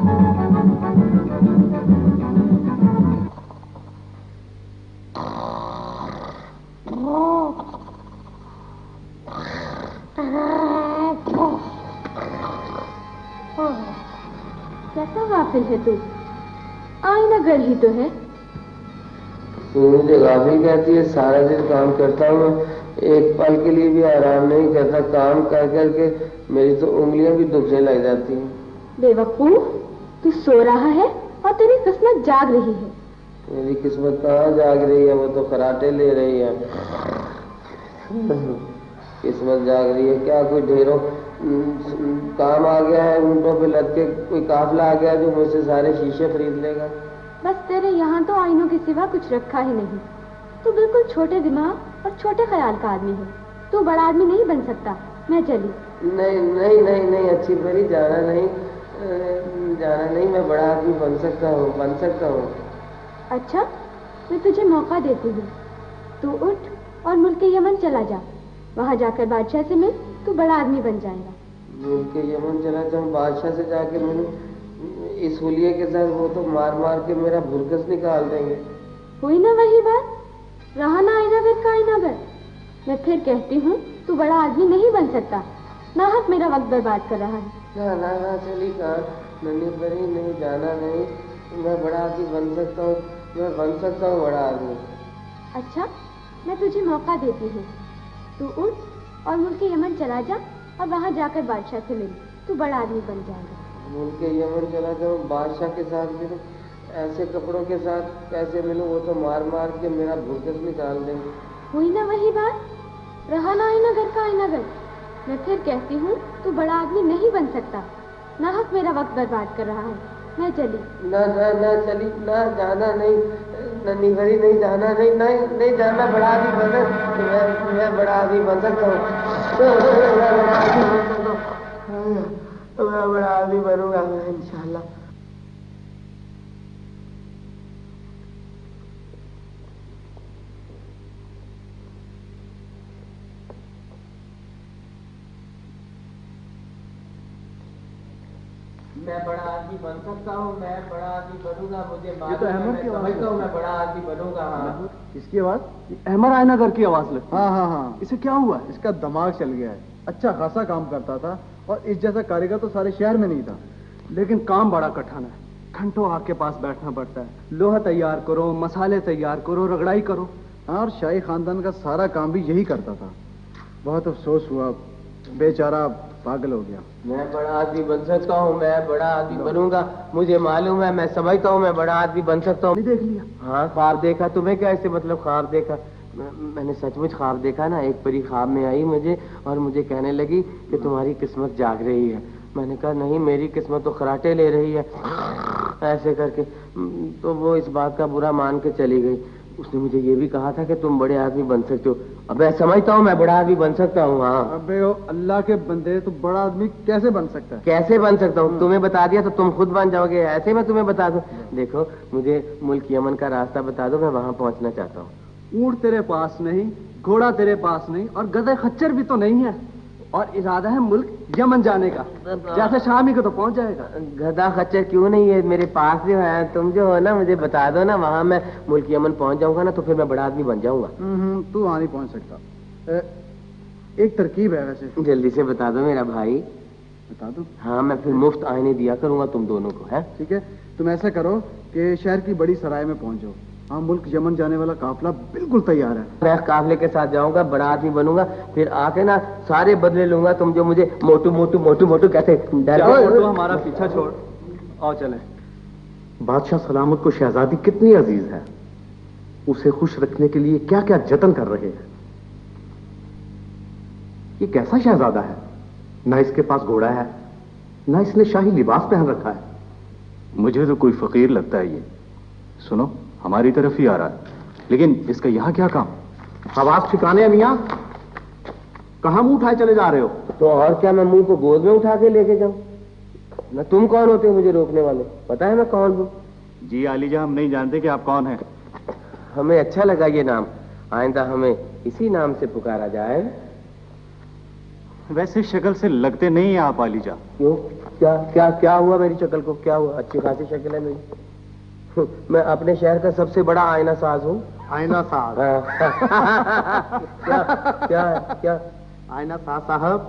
कैसा गाफिल है तू? आईना घर ही तो है। मुझे गाफिल कहती है? सारा दिन काम करता हूँ, एक पल के लिए भी आराम नहीं करता। काम कर करके मेरी तो उंगलियां भी दुखने लग जाती हैं। बेवकूफ, तू सो रहा है और तेरी किस्मत जाग रही है। मेरी किस्मत कहाँ जाग रही है, वो तो खराटे ले रही है। किस्मत जाग रही है क्या? कोई ढेरों काम आ गया है, ऊँटों पे लद के कोई काफला आ गया जो मुझसे सारे शीशे खरीद लेगा। बस तेरे यहाँ तो आईनों के सिवा कुछ रखा ही नहीं। तू बिल्कुल छोटे दिमाग और छोटे ख्याल का आदमी है। तू बड़ा आदमी नहीं बन सकता। मैं चली। नहीं नहीं नहीं नहीं, अच्छी परी, जाना नहीं, जाना नहीं। मैं बड़ा आदमी बन सकता हूँ, बन सकता हूँ। अच्छा, मैं तुझे मौका देती हूँ। तू उठ और मुल्क यमन चला जा। वहाँ जाकर बादशाह से मिल, तू बड़ा आदमी बन जाएगा। मुल्क यमन चला जाऊँ, बादशाह से जाके मिलूं? इस हुलिये के साथ वो तो मार मार के मेरा भुरकस निकाल देंगे। हुई ना वही बात, रहा ना आईनागर का आईनागर। मैं फिर कहती हूँ, तू बड़ा आदमी नहीं बन सकता। नाहक मेरा वक्त बर्बाद कर रहा है। ना ना ना, चली कहाँ नन्ही परी, नहीं जाना नहीं। मैं बड़ा आदमी बन सकता हूँ, मैं बन सकता हूँ बड़ा आदमी। अच्छा, मैं तुझे मौका देती हूँ। तू उठ और मुल्क यमन चला जा और वहाँ जाकर बादशाह से मिल। तू बड़ा आदमी बन जाएगा। मुल्क यमन चला जाऊँ, बादशाह के साथ मिलूं? ऐसे कपड़ों के साथ कैसे मिलूं? वो तो मार मार के मेरा भुरकस निकाल देंगे। हुई ना वही बात, रहा ना आईनागर का आईनागर। मैं फिर कहती हूँ, तू बड़ा आदमी नहीं बन सकता। नाहक मेरा वक्त बर्बाद कर रहा है। मैं चली। ना ना ना, चली ना, जाना नहीं। नन्ही भरी, नहीं जाना, नहीं नहीं नहीं जाना। बड़ा आदमी बन, मैं बड़ा आदमी बन सकता हूँ। मैं बड़ा आदमी बनूंगा इंशाल्लाह। मैं बड़ा आदमी बन सकता हूँ, मैं बड़ा आदमी बनूंगा। मुझे ये तो अहमद की आवाज है। मैं बड़ा आदमी बनूंगा। हाँ, किसकी आवाज? अहमद आयनागर की आवाज लगती है। हाँ हाँ हाँ, इसे क्या हुआ? इसका दिमाग चल गया है। अच्छा खासा काम करता था और इस जैसा कारीगर तो सारे शहर में नहीं था। लेकिन काम बड़ा कठिन है। घंटों आग के पास बैठना पड़ता है। लोहा तैयार करो, मसाले तैयार करो, रगड़ाई करो। हाँ, और शाही खानदान का सारा काम भी यही करता था। बहुत अफसोस हुआ, बेचारा पागल हो गया। मैं बड़ा आदमी बन सकता हूँ, मैं बड़ा आदमी बनूंगा। मुझे मालूम है, मैं समझता हूँ मैं बड़ा आदमी बन सकता हूँ। देख लिया? हाँ, ख्वाब देखा। तुम्हें क्या इससे मतलब ख्वाब देखा? मैंने सचमुच ख्वाब देखा ना। एक परी ख्वाब में आई मुझे और मुझे कहने लगी कि तुम्हारी किस्मत जाग रही है। मैंने कहा नहीं, मेरी किस्मत तो खराटे ले रही है, ऐसे करके। तो वो इस बात का बुरा मान के चली गई। उसने मुझे ये भी कहा था कि तुम बड़े आदमी बन सकते हो। अब मैं समझता हूँ मैं बड़ा आदमी बन सकता हूँ। हाँ। अबे ओ अल्लाह के बंदे, तो बड़ा आदमी कैसे बन सकता है? कैसे बन सकता हूँ? तुम्हें बता दिया तो तुम खुद बन जाओगे। ऐसे मैं तुम्हें बता दूं? देखो, मुझे मुल्क यमन का रास्ता बता दो, मैं वहां पहुंचना चाहता हूँ। ऊंट तेरे पास नहीं, घोड़ा तेरे पास नहीं और गधे खच्चर भी तो नहीं है, और इरादा है मुल्क यमन जाने का। जैसे शाम ही को तो पहुंच जाएगा। गधा खच्चर क्यों नहीं है मेरे पास जो है। तुम जो हो ना, मुझे बता दो ना, वहां मैं मुल्क यमन पहुंच जाऊंगा ना, तो फिर मैं बड़ा आदमी बन जाऊंगा। तू वहां नहीं पहुंच सकता। एक तरकीब है वैसे। जल्दी से बता दो मेरा भाई। बता दो? हाँ, मैं फिर मुफ्त आईने दिया करूंगा तुम दोनों को। है ठीक है, तुम ऐसा करो कि शहर की बड़ी सराय में पहुंच जाओ। हाँ, मुल्क यमन जाने वाला काफिला बिल्कुल तैयार है। मैं काफिले के साथ जाऊंगा, बड़ा आदमी बनूंगा, फिर आके ना सारे बदले लूंगा। तुम जो मुझे मोटू मोटू मोटू मोटू कहते तो हमारा पीछा छोड़ आओ चले। बादशाह सलामत को शहजादी कितनी अजीज है। उसे खुश रखने के लिए क्या क्या जतन कर रहे हैं। ये कैसा शहजादा है? ना इसके पास घोड़ा है, ना इसने शाही लिबास पहन रखा है। मुझे तो कोई फकीर लगता है ये। सुनो, हमारी तरफ ही आ रहा है, लेकिन इसका यहाँ क्या काम? आवाज ठिकाने है मियां, कहां मुंह उठाए चले जा रहे हो? तो और क्या, मैं मुंह को गोद में उठा के लेके जाऊं? ना तुम कौन होते हो मुझे रोकने वाले? पता है मैं कौन हूं? जी आलीजा, हम नहीं जानते कि आप कौन हैं। हमें अच्छा लगा ये नाम, आइंदा हमें इसी नाम से पुकारा जाए। वैसे शक्ल से लगते नहीं हैं आप आलीजा। क्यों? क्या क्या क्या हुआ मेरी शक्ल को? क्या हुआ? अच्छी खासी शक्ल है मेरी। मैं अपने शहर का सबसे बड़ा आईना साज हूँ। आईना साहब। क्या क्या? आईना साहब,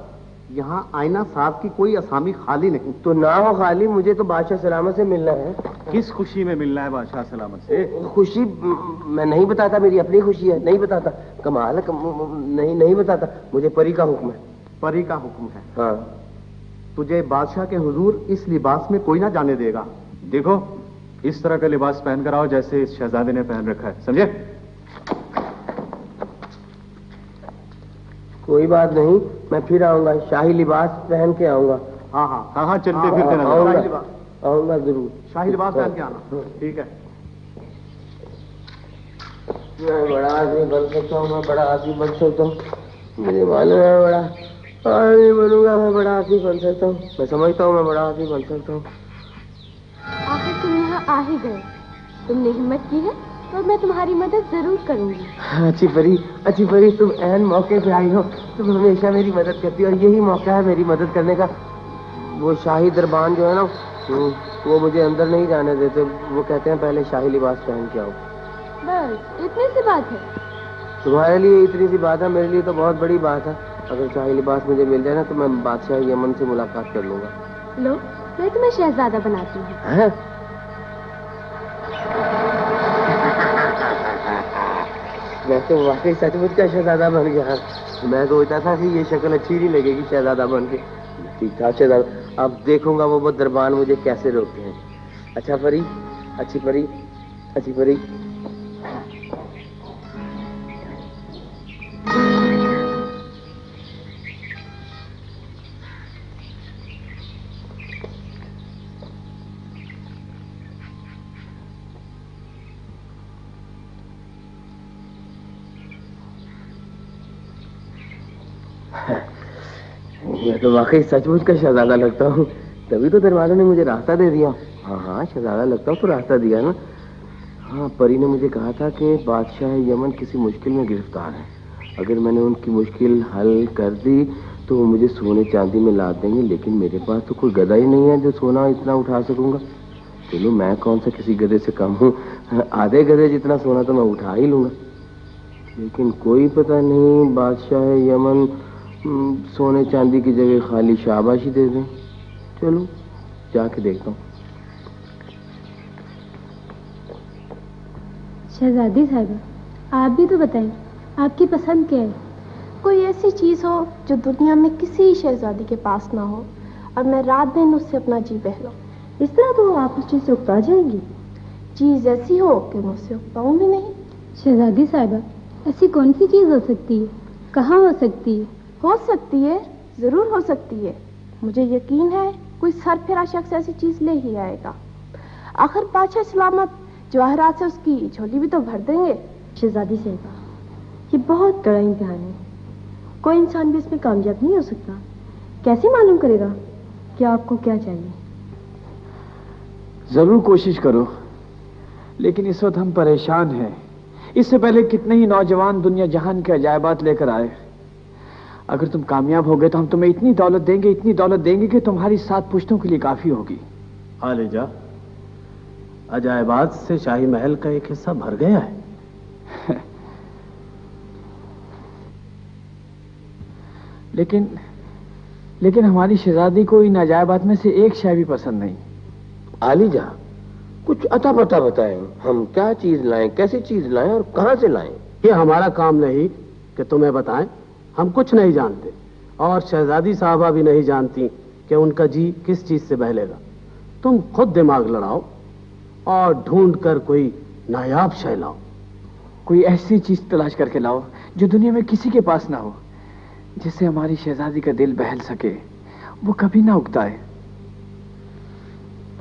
यहाँ आईना साहब की कोई असामी खाली नहीं। तो ना हो खाली, मुझे तो बादशाह सलामत से मिलना है। किस खुशी में मिलना है बादशाह सलामत से? खुशी मैं नहीं बताता, मेरी अपनी खुशी है, नहीं बताता। कमाल है, नहीं बताता। मुझे परी का हुक्म है। परी का हुक्म है? हाँ। तुझे बादशाह के हुजूर इस लिबास में कोई ना जाने देगा। देखो, इस तरह का लिबास पहन कर आओ जैसे इस शहजादे ने पहन रखा है, समझे? कोई बात नहीं, मैं फिर आऊंगा, शाही लिबास पहन के आऊंगा। हाँ हाँ हाँ हाँ, चलते फिरते नजर आऊंगा जरूर। शाही लिबास पहन के आना। ठीक है। मैं बड़ा आदमी बन सकता हूँ, मैं बड़ा आदमी बन सकता हूँ। मुझे मालूम है बड़ा आदमी बनूंगा, मैं बड़ा आदमी बन सकता हूँ। मैं समझता हूँ मैं बड़ा आदमी बन सकता हूँ। आखिर तुम यहाँ आ ही गए। तुमने हिम्मत की है तो मैं तुम्हारी मदद जरूर करूंगी। अच्छी परी, तुम ऐन मौके पे आई हो। तुम हमेशा मेरी मदद करती हो और यही मौका है मेरी मदद करने का। वो शाही दरबान जो है ना, वो मुझे अंदर नहीं जाने देते। वो कहते हैं पहले शाही लिबास पहन के आओ। बस इतनी सी बात है? तुम्हारे लिए इतनी सी बात है, मेरे लिए तो बहुत बड़ी बात है। अगर शाही लिबास मुझे मिल जाए ना तो मैं बादशाह यमन से मुलाकात कर लूंगा। लो, मैं तुम्हें शहजादा बनाती हूँ। मैं तो वाकई सचमुच का शहजादा बन गया। मैं सोचता था कि ये शक्ल अच्छी नहीं लगेगी शहजादा बन के। ठीक था शहजादा। अब देखूंगा वो दरबान मुझे कैसे रोकते हैं। अच्छा परी, अच्छी परी। मैं तो वाकई सचमुच का शहजादा लगता हूँ, तभी तो दरबारों ने मुझे रास्ता दे दिया। हाँ, शहजादा लगता हूँ तो रास्ता दिया ना। हाँ, परी ने मुझे कहा था कि बादशाह यमन किसी मुश्किल में गिरफ्तार है। अगर मैंने उनकी मुश्किल हल कर दी तो वो मुझे सोने चांदी में लाद देंगे, लेकिन मेरे पास तो कोई गधा ही नहीं है जो सोना इतना उठा सकूंगा। चलो, मैं कौन सा किसी गधे से कम हूँ। आधे गधे जितना सोना तो मैं उठा ही लूंगा। लेकिन कोई पता नहीं बादशाह यमन सोने चांदी की जगह खाली शाबाशी दे दें। चलो जाके देखता हूँ। शहजादी साहिबा, आप भी तो बताएं, आपकी पसंद क्या है? कोई ऐसी चीज हो जो दुनिया में किसी शहजादी के पास ना हो और मैं रात दिन उससे अपना जी बहलाऊं। इस तरह तो आप उस चीज से उकता जाएंगी। चीज ऐसी हो कि मैं उससे उकताऊं भी नहीं। शहजादी साहिबा, ऐसी कौन सी चीज हो सकती है? कहाँ हो सकती है? हो सकती है, जरूर हो सकती है। मुझे यकीन है कोई सरफिरा शख्स ऐसी चीज ले ही आएगा। आखिर बादशाह सलामत जवाहरात से उसकी झोली भी तो भर देंगे। शहजादी साहिबा, ये बहुत कड़ा इम्तिहान है। कोई इंसान भी इसमें कामयाब नहीं हो सकता। कैसे मालूम करेगा कि आपको क्या चाहिए? जरूर कोशिश करो, लेकिन इस वक्त हम परेशान हैं। इससे पहले कितने ही नौजवान दुनिया जहान के अजायबात लेकर आए। अगर तुम कामयाब हो गए तो हम तुम्हें इतनी दौलत देंगे कि तुम्हारी 7 पुश्तों के लिए काफी होगी। हाँ ले जा, अजायबात से शाही महल का एक हिस्सा भर गया है। लेकिन हमारी शहजादी को इन अजायबात में से एक शय भी पसंद नहीं। आलीजा, कुछ अता पता बताएं। हम क्या चीज लाएं, कैसी चीज लाएं और कहां से लाएं? ये हमारा काम नहीं कि तुम्हें बताएं। हम कुछ नहीं जानते और शहजादी साहबा भी नहीं जानती कि उनका जी किस चीज से बहलेगा। तुम खुद दिमाग लड़ाओ और ढूंढ कर कोई नायाब शय लाओ। कोई ऐसी चीज तलाश करके लाओ जो दुनिया में किसी के पास ना हो, जिससे हमारी शहजादी का दिल बहल सके, वो कभी ना उगताए।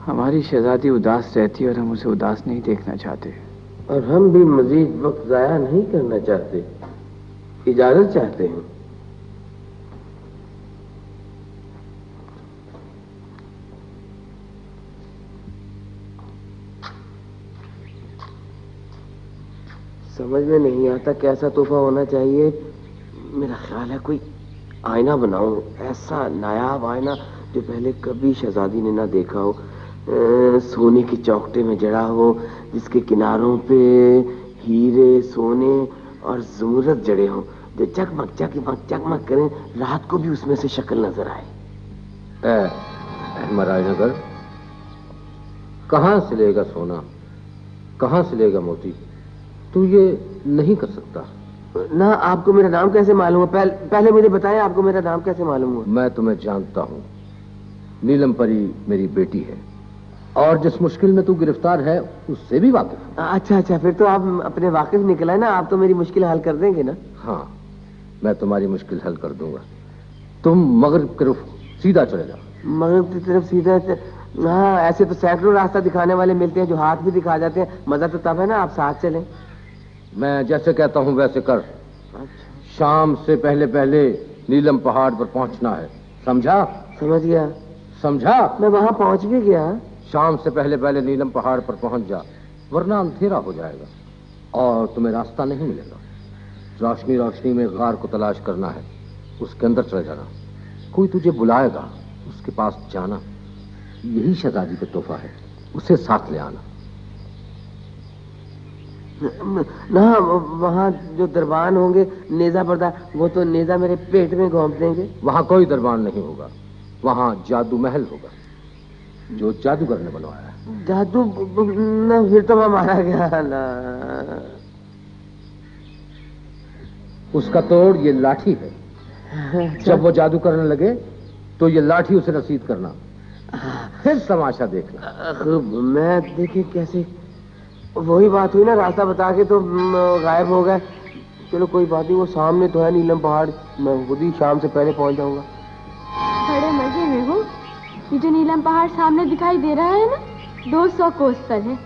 हमारी शहजादी उदास रहती है और हम उसे उदास नहीं देखना चाहते। और हम भी मजीद वक्त जाया नहीं करना चाहते, इजाजत चाहते हैं। समझ में नहीं आता कैसा तोहफा होना चाहिए। मेरा ख्याल है कोई आईना बनाऊं, ऐसा नायाब आईना जो पहले कभी शहजादी ने ना देखा हो, सोने की चौखटे में जड़ा हो, जिसके किनारों पे हीरे, सोने और ज़ुमरद जड़े हों, जो चकमक चकमक चकमक करें, रात को भी उसमें से शक्ल नजर आए। अहमद आयनगर, कहां से लेगा सोना, कहां से लेगा मोती? तू ये नहीं कर सकता ना। आपको मेरा नाम कैसे मालूम है? पहले मुझे बताएं, आपको मेरा नाम कैसे मालूम हुआ? मैं तुम्हें जानता हूं। नीलम परी मेरी बेटी है और जिस मुश्किल में तू गिरफ्तार है उससे भी वाकिफ। अच्छा, फिर तो आप अपने वाकिफ निकला है ना। आप तो मेरी मुश्किल हल कर देंगे ना? हाँ, मैं तुम्हारी मुश्किल हल कर दूंगा। तुम मगरिब की तरफ सीधा चले जाओ। मगरिब की तरफ सीधा? हाँ, ऐसे तो सैकड़ों रास्ता दिखाने वाले मिलते हैं जो हाथ भी दिखा जाते हैं। मजा तो तब है ना आप साथ चलें। मैं जैसे कहता हूं वैसे कर। अच्छा। शाम से पहले पहले नीलम पहाड़ पर पहुंचना है, समझा? समझ गया। समझा? मैं वहां पहुंच भी गया। शाम से पहले पहले नीलम पहाड़ पर पहुंच जा, वरना अंधेरा हो जाएगा और तुम्हें रास्ता नहीं मिलेगा। रोशनी रोशनी में गार को तलाश करना है, उसके अंदर चले जाना। कोई तुझे बुलाएगा, उसके पास जाना। यही शहजादी का तोहफा है, उसे साथ ले आना। ना, वहाँ जो दरबान होंगे नेजा पर्दा, वो तो नेजा मेरे पेट में घोंप देंगे। वहां कोई दरबान नहीं होगा, वहां जादू महल होगा जो जादूगर ने बनवाया है। जादू? ना, फिर तो मैं मारा गया ना। उसका तोड़ ये लाठी है। जब वो जादू करने लगे तो ये लाठी उसे रसीद करना, फिर तमाशा देखना। मैं देखे कैसे? वही बात हुई ना, रास्ता बता के तो गायब हो गए। चलो कोई बात नहीं, वो सामने तो है नीलम पहाड़, मैं खुद ही शाम से पहले पहुंच जाऊंगा। बड़े मजे में हो। ये जो नीलम पहाड़ सामने दिखाई दे रहा है ना, 200 कोस पर है।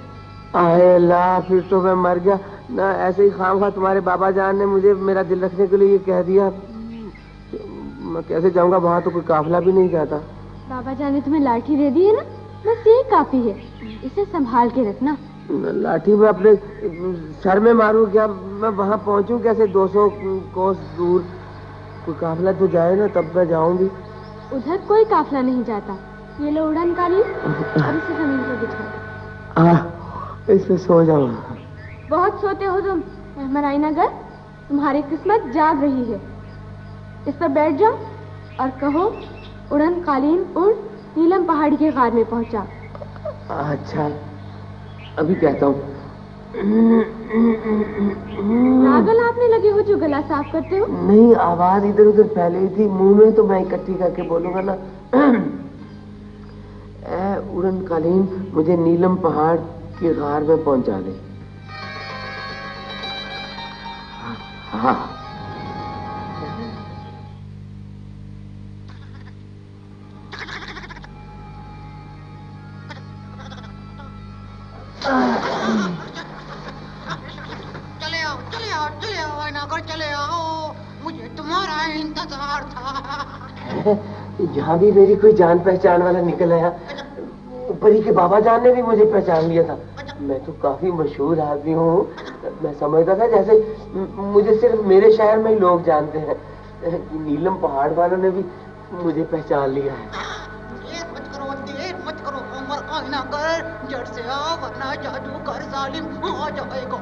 आए अल्लाह, फिर तो मैं मर गया ना। ऐसे ही खामखा तुम्हारे बाबा जान ने मुझे मेरा दिल रखने के लिए ये कह दिया। मैं कैसे जाऊंगा? वहां तो कोई काफिला भी नहीं जाता। बाबा जान ने तुम्हें लाठी दे दी है ना, बस यही काफी है। इसे संभाल के रखना। लाठी में अपने सर में मारूं क्या? मैं वहां पहुंचूं कैसे? 200 कोस दूर कोई काफिला तो जाए ना, तब मैं जाऊंगी। उधर कोई काफिला नहीं जाता। ये लो उड़न कालीन और इसे जमीन पर बिछा। इसमें सो जाऊं। बहुत सोते हो तुम अहमद आयनगर, तुम्हारी किस्मत जाग रही है। इस पर बैठ जाओ और कहो, उड़न कालीन उड़, नीलम पहाड़ी के गार में पहुंचा। अच्छा, अभी कहता हूँ। नागल आपने लगे हो जो गला साफ करते हो? नहीं, आवाज इधर उधर फैली थी, मुंह में तो मैं इकट्ठी करके बोलूंगा ना। ए उड़न कालीन, मुझे नीलम पहाड़ के गार में पहुंचा दे। हाँ, चले आओ, मुझे तुम्हारा इंतजार था। यहाँ भी मेरी कोई जान पहचान वाला निकल आया। परी के बाबा जान ने भी मुझे पहचान लिया था। मैं तो काफी मशहूर आदमी हूँ। मैं समझता था जैसे मुझे सिर्फ मेरे शहर में ही लोग जानते हैं। नीलम पहाड़ वालों ने भी मुझे पहचान लिया है। देर मत करो उमर आयनगर, जड़ से आओ वरना जादूगर जालिम आ जाएगा।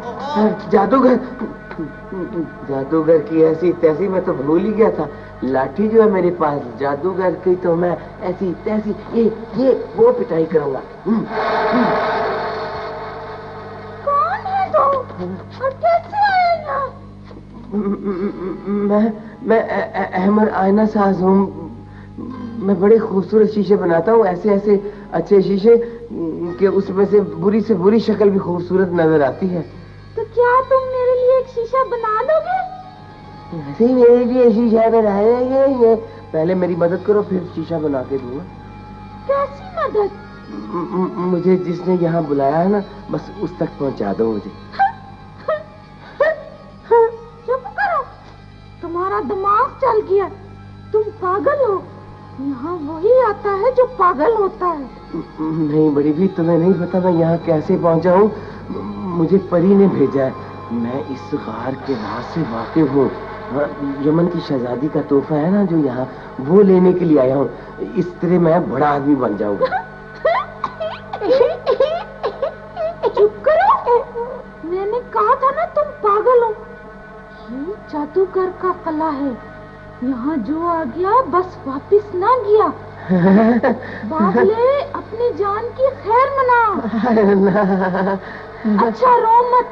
जादूगर की ऐसी तैसी मैं तो भूल ही गया था। लाठी जो है मेरे पास, जादूगर की तो मैं ऐसी तैसी ये वो पिटाई करूंगा। कौन है तू और कैसे आया यहाँ? मैं अहमद आयना साज हूँ। मैं बड़े खूबसूरत शीशे बनाता हूँ, ऐसे ऐसे अच्छे शीशे कि उसमें से बुरी शक्ल भी खूबसूरत नजर आती है। तो क्या तुम मेरे लिए एक शीशा बना लोगे? ऐसे ही मेरे लिए शीशा बनाएंगे। पहले मेरी मदद करो, फिर शीशा बना के दूंगा। कैसी मदद? मुझे जिसने यहाँ बुलाया है ना, बस उस तक पहुँचा दो मुझे। चुप करो, तुम्हारा दिमाग चल गया। तुम पागल हो। यहाँ वही आता है जो पागल होता है। नहीं बड़ी भी, तुम्हें नहीं पता मैं यहाँ कैसे पहुँचा हूँ। मुझे परी ने भेजा है। मैं इस गार के राज से वाकिफ हूँ। हाँ, यमन की शहजादी का तोहफा है ना जो यहाँ, वो लेने के लिए आया हूँ। इस तरह मैं बड़ा आदमी बन जाऊंगा। चुप करो, मैंने कहा था ना तुम पागल हो। ये जादूगर का कला है, यहाँ जो आ गया बस वापिस ना गया। बाबले, अपनी जान की खैर मना। अच्छा रो मत,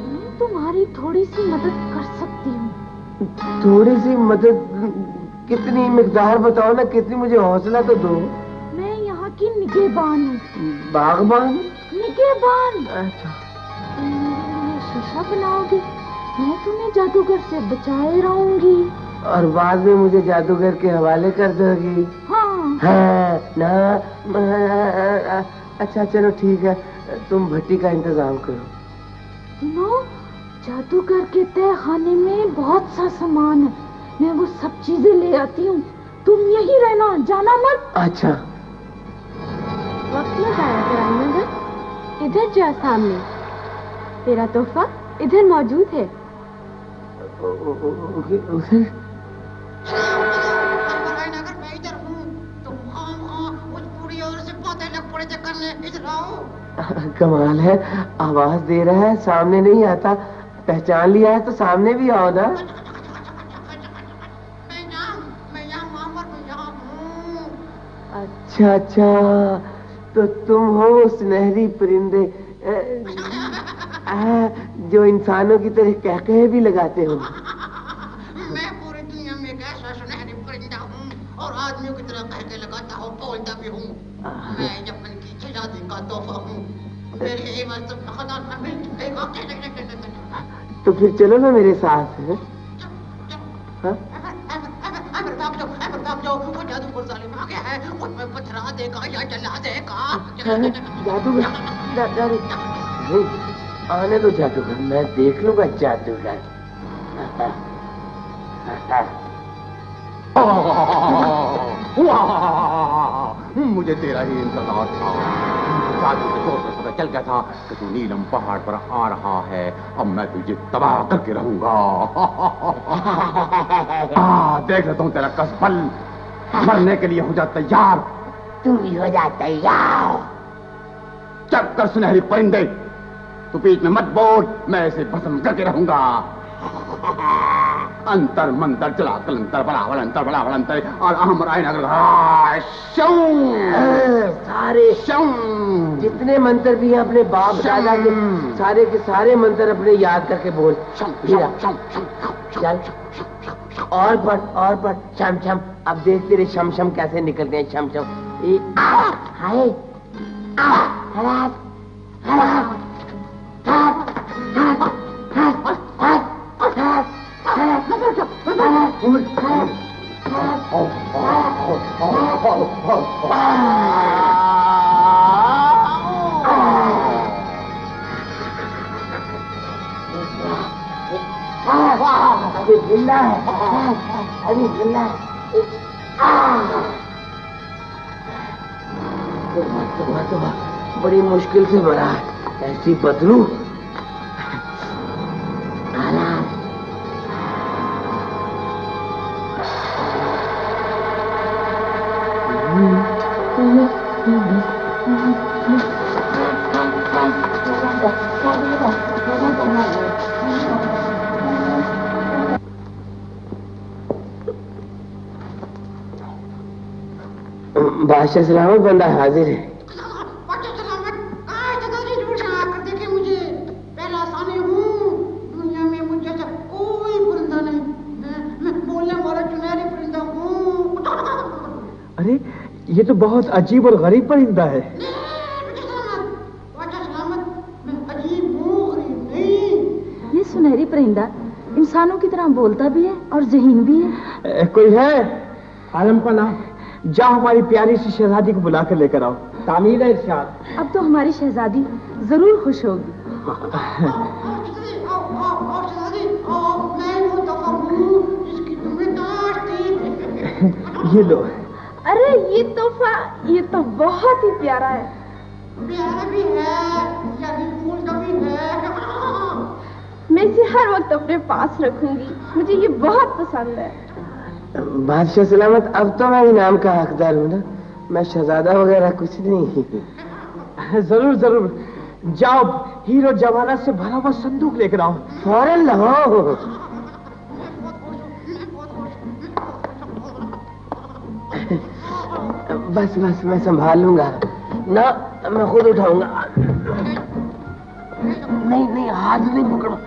मैं तुम्हारी थोड़ी सी मदद कर सकती हूँ। थोड़ी सी मदद? कितनी मिकदार बताओ ना, कितनी, मुझे हौसला तो दो। मैं यहाँ की निगहबान हूँ। बागबान? निगहबान। अच्छा। तुम मेरे लिए शीशा बनाओगी, मैं तुम्हें जादूगर से बचाए रहूंगी। और बाद में मुझे जादूगर के हवाले कर दोगी? हाँ। हाँ ना। अच्छा चलो ठीक है, तुम भट्टी का इंतजाम करो। सुनो, जादूगर के तय खाने में बहुत सा सामान है, मैं वो सब चीजें ले आती हूँ। तुम यहीं रहना, जाना मत। अच्छा। वक्त लगाया कर, इधर जा, सामने तेरा तोहफा इधर मौजूद है। उधर? अगर मैं इधर हूँ तो मुझ पूरी ओर से पौधे लग पड़े थे करने। इधर आओ। कमाल है, आवाज दे रहा है, सामने नहीं आता। पहचान लिया है तो सामने भी आओ ना। अच्छा अच्छा, तो तुम हो सुनहरी परिंदे जो इंसानों की तरह कहकहे भी लगाते हो। मैं पूरी दुनिया में एक ऐसा सुनहरी परिंदा हूँ और आदमियों की तरह कहके लगाता हूँ, बोलता भी हूँ। मैं यमन की शहजादी का तोहफा हूँ, मेरे एवज तुम खजाना में मिल जाएगा। तो फिर चलो ना मेरे साथ। है? हाँ? वो जादूगर जालिम आ गया है, उसमें पथरा देगा या जला देगा। जादूगर? नहीं, आने दो जादूगर, मैं देख लूंगा जादूगर। मुझे तेरा ही इंतजार था। जादू के तौर पर पता चल गया था कि तू नीलम पहाड़ पर आ रहा है। अब मैं तुझे तबाह करके रहूंगा। देख लेता हूँ तेरा कसबल। मरने के लिए हो जा तैयार। तू भी हो जा तैयार। चल कर सुनहरी परिंदे, तू बीच में मत बोल, मैं इसे भस्म करके रहूंगा। अंतर मंतर चला कलंतर बड़ा वलंतर बड़ा वलंतर और अहम राय नगर सारे जितने मंत्र भी हैं अपने बाप दादा के सारे मंत्र अपने याद करके बोल। चल और पढ़ शम शम। अब देख तेरे शम शम कैसे निकलते हैं। शम शम हाय अभी गिल्ला है, अभी गिल्ला है। तो बड़ी मुश्किल से बना है, ऐसी बदलू। बादशाह सलामत, बंदा हाजिर है। बादशाह सलामत, कहाँ है दादाजी? दूर से आकर देखे मुझे। पहला सानी हूँ, दुनिया में मुझ जैसा कोई परिंदा नहीं। मैं बोलने वाला सुनहरी परिंदा हूँ। अरे ये तो बहुत अजीब और गरीब परिंदा है। बादशाह सलामत, मैं अजीब हूँ, गरीब नहीं। ये सुनहरी परिंदा इंसानों की तरह बोलता भी है और ज़हीन भी है। कोई है? आलम का नाम। जा हमारी प्यारी सी शहजादी को बुला कर लेकर आओ। तामीर है इरशाद। अब तो हमारी शहजादी जरूर खुश होगी। ये लो। अरे ये तोहफा, ये तो बहुत ही प्यारा है। प्यारा भी है, यही फूल का भी है। मैं इसे हर वक्त अपने पास रखूंगी। मुझे ये बहुत पसंद है। बादशाह सलामत, अब तो मैं इनाम का हकदार हूँ ना, मैं शहजादा वगैरह कुछ नहीं। जरूर जरूर, जाओ हीरो जवाहरात से भरा हुआ संदूक लेकर आओ। फौरन लाओ। बस बस, मैं संभाल लूंगा ना, मैं खुद उठाऊंगा। नहीं नहीं, हाथ नहीं पकड़ो।